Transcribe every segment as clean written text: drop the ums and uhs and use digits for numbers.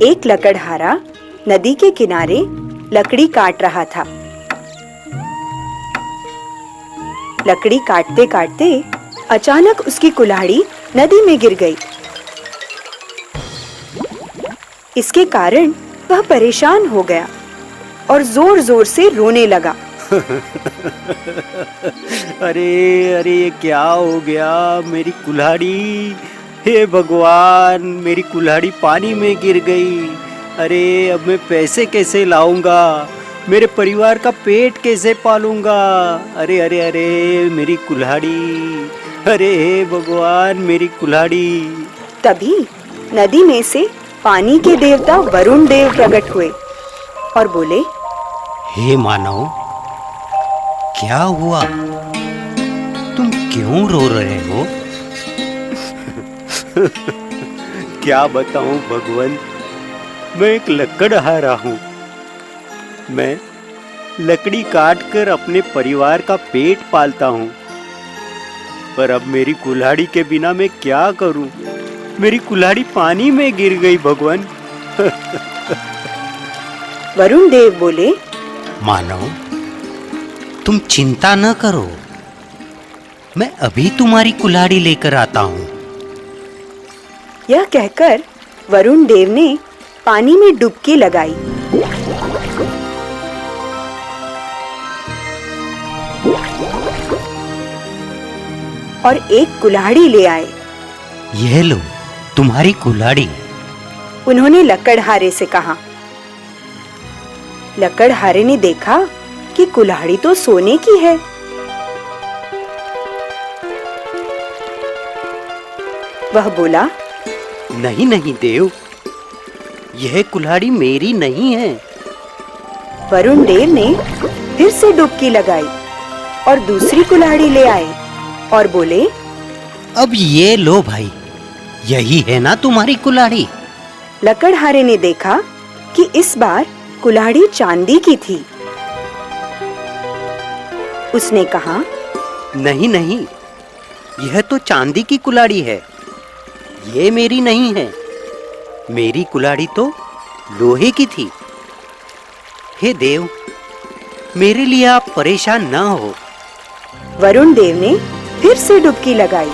एक लकड़हारा नदी के किनारे लकड़ी काट रहा था। लकड़ी काटते काटते अचानक उसकी कुल्हाड़ी नदी में गिर गई। इसके कारण वह परेशान हो गया और जोर जोर से रोने लगा। अरे अरे, ये क्या हो गया? मेरी कुल्हाड़ी, हे भगवान, मेरी कुल्हाड़ी पानी में गिर गई। अरे अब मैं पैसे कैसे लाऊंगा? मेरे परिवार का पेट कैसे पालूंगा? अरे अरे अरे, मेरी कुल्हाड़ी, अरे हे भगवान, मेरी कुल्हाड़ी। तभी नदी में से पानी के देवता वरुण देव प्रकट हुए और बोले, हे मानव, क्या हुआ? तुम क्यों रो रहे हो? क्या बताऊं भगवान, मैं एक लकड़हारा हूँ। मैं लकड़ी काट कर अपने परिवार का पेट पालता हूँ, पर अब मेरी कुल्हाड़ी के बिना मैं क्या करूं? मेरी कुल्हाड़ी पानी में गिर गई भगवान। वरुण देव बोले, मानव, तुम चिंता न करो, मैं अभी तुम्हारी कुल्हाड़ी लेकर आता हूँ। यह कहकर वरुण देव ने पानी में डुबकी लगाई। और एक कुल्हाड़ी ले आए। यह लो तुम्हारी कुल्हाड़ी, उन्होंने लकड़हारे से कहा। लकड़हारे ने देखा कि कुल्हाड़ी तो सोने की है। वह बोला, नहीं नहीं देव, यह कुल्हाड़ी मेरी नहीं है। वरुण देव ने फिर से डुबकी लगाई और दूसरी कुल्हाड़ी ले आए और बोले, अब ये लो भाई, यही है ना तुम्हारी कुल्हाड़ी? लकड़हारे ने देखा कि इस बार कुल्हाड़ी चांदी की थी। उसने कहा, नहीं नहीं, यह तो चांदी की कुल्हाड़ी है, ये मेरी नहीं है। मेरी कुल्हाड़ी तो लोहे की थी। हे देव, मेरे लिए आप परेशान ना हो। वरुण देव ने फिर से डुबकी लगाई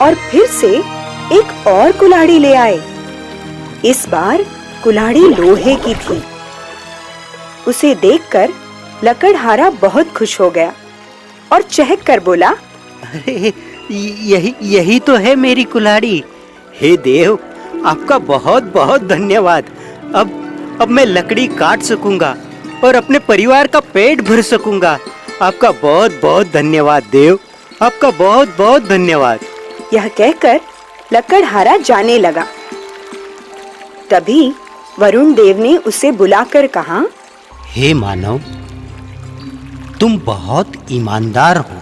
और फिर से एक और कुल्हाड़ी ले आए। इस बार कुल्हाड़ी लोहे की थी। उसे देखकर लकड़हारा बहुत खुश हो गया और चहक कर बोला, अरे यही तो है मेरी कुल्हाड़ी। हे देव, आपका बहुत बहुत धन्यवाद। अब मैं लकड़ी काट सकूंगा और अपने परिवार का पेट भर सकूंगा। आपका बहुत बहुत धन्यवाद देव, आपका बहुत बहुत धन्यवाद। यह कहकर लकड़हारा जाने लगा। तभी वरुण देव ने उसे बुलाकर कहा, हे मानव, तुम बहुत ईमानदार हो।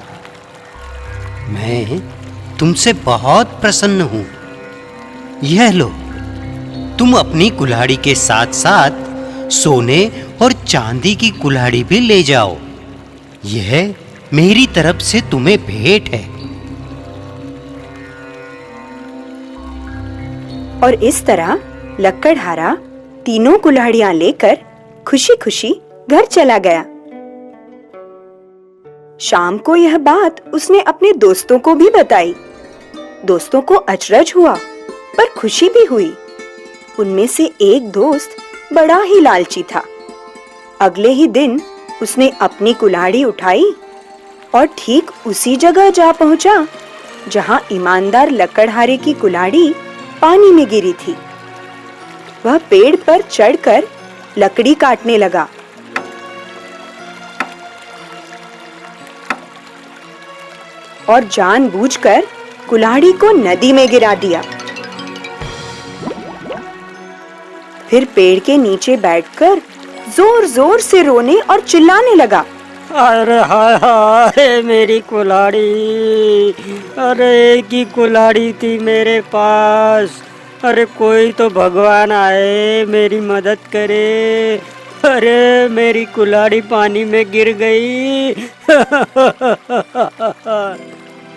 मैं तुमसे बहुत प्रसन्न हूँ। यह लो, तुम अपनी कुल्हाड़ी के साथ साथ सोने और चांदी की कुल्हाड़ी भी ले जाओ। यह मेरी तरफ से तुम्हें भेंट है। और इस तरह लकड़हारा तीनों कुल्हाड़ियां लेकर खुशी खुशी घर चला गया। शाम को यह बात उसने अपने दोस्तों को भी बताई। दोस्तों को अचरज हुआ पर खुशी भी हुई। उनमें से एक दोस्त बड़ा ही लालची था। अगले ही दिन उसने अपनी कुल्हाड़ी उठाई और ठीक उसी जगह जा पहुंचा जहां ईमानदार लकड़हारे की कुल्हाड़ी पानी में गिरी थी। वह पेड़ पर चढ़कर लकड़ी काटने लगा। और जानबूझकर कुल्हाड़ी को नदी में गिरा दिया। फिर पेड़ के नीचे बैठकर जोर जोर से रोने और चिल्लाने लगा, अरे हाय हाय, मेरी कुल्हाड़ी, अरे एक ही कुल्हाड़ी थी मेरे पास। अरे कोई तो भगवान आए, मेरी मदद करे। अरे मेरी कुल्हाड़ी पानी में गिर गई।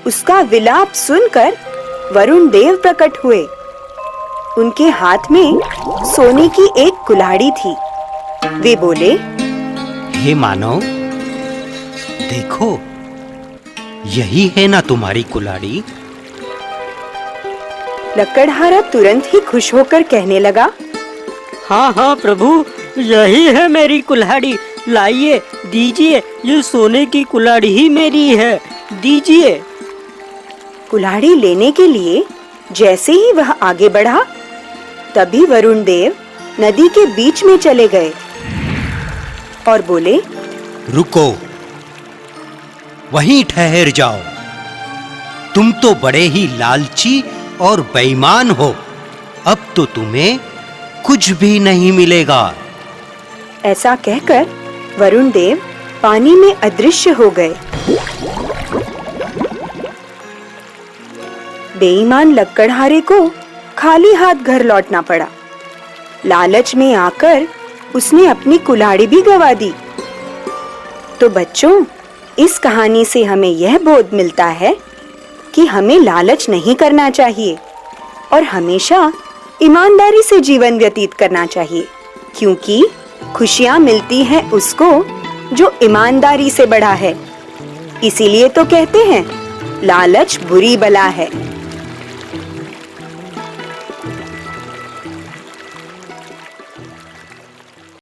उसका विलाप सुनकर वरुण देव प्रकट हुए। उनके हाथ में सोने की एक कुल्हाड़ी थी। वे बोले, हे मानव, देखो, यही है ना तुम्हारी कुल्हाड़ी? लकड़हारा तुरंत ही खुश होकर कहने लगा, हाँ हाँ प्रभु, यही है मेरी कुल्हाड़ी। लाइए, दीजिए, ये सोने की कुल्हाड़ी ही मेरी है, दीजिए। कुल्हाड़ी लेने के लिए जैसे ही वह आगे बढ़ा, तभी वरुण देव नदी के बीच में चले गए और बोले, रुको, वहीं ठहर जाओ। तुम तो बड़े ही लालची और बेईमान हो। अब तो तुम्हें कुछ भी नहीं मिलेगा। ऐसा कहकर वरुण देव पानी में अदृश्य हो गए। बेईमान लकड़हारे को खाली हाथ घर लौटना पड़ा। लालच में आकर उसने अपनी कुल्हाड़ी भी गंवा दी। तो बच्चों, इस कहानी से हमें यह बोध मिलता है कि हमें लालच नहीं करना चाहिए और हमेशा ईमानदारी से जीवन व्यतीत करना चाहिए, क्योंकि खुशियां मिलती हैं उसको जो ईमानदारी से बढ़ा है। इसीलिए तो कहते हैं, लालच बुरी बला है।